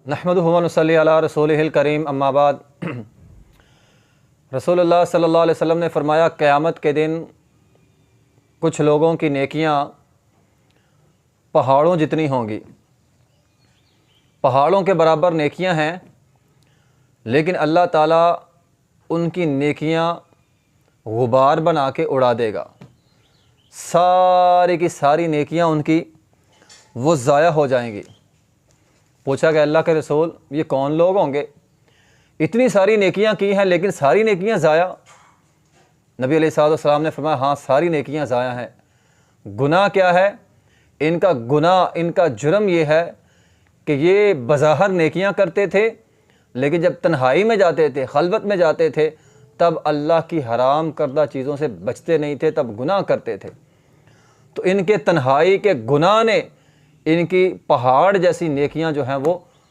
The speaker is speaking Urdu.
نحمدہ و نصلی علی رسولہ الکریم، اما بعد۔ رسول اللہ صلی اللہ علیہ وسلم نے فرمایا قیامت کے دن کچھ لوگوں کی نیکیاں پہاڑوں جتنی ہوں گی، پہاڑوں کے برابر نیکیاں ہیں، لیکن اللہ تعالیٰ ان کی نیکیاں غبار بنا کے اڑا دے گا۔ ساری کی ساری نیکیاں ان کی وہ ضائع ہو جائیں گی۔ پوچھا کہ اللہ کے رسول یہ کون لوگ ہوں گے؟ اتنی ساری نیکیاں کی ہیں لیکن ساری نیکیاں ضائع؟ نبی علیہ الصلوۃ والسلام نے فرمایا ہاں، ساری نیکیاں ضائع ہیں۔ گناہ کیا ہے؟ ان کا گناہ، ان کا جرم یہ ہے کہ یہ بظاہر نیکیاں کرتے تھے، لیکن جب تنہائی میں جاتے تھے، خلوت میں جاتے تھے، تب اللہ کی حرام کردہ چیزوں سے بچتے نہیں تھے، تب گناہ کرتے تھے۔ تو ان کے تنہائی کے گناہ نے ان کی پہاڑ جیسی نیکیاں جو ہیں وہ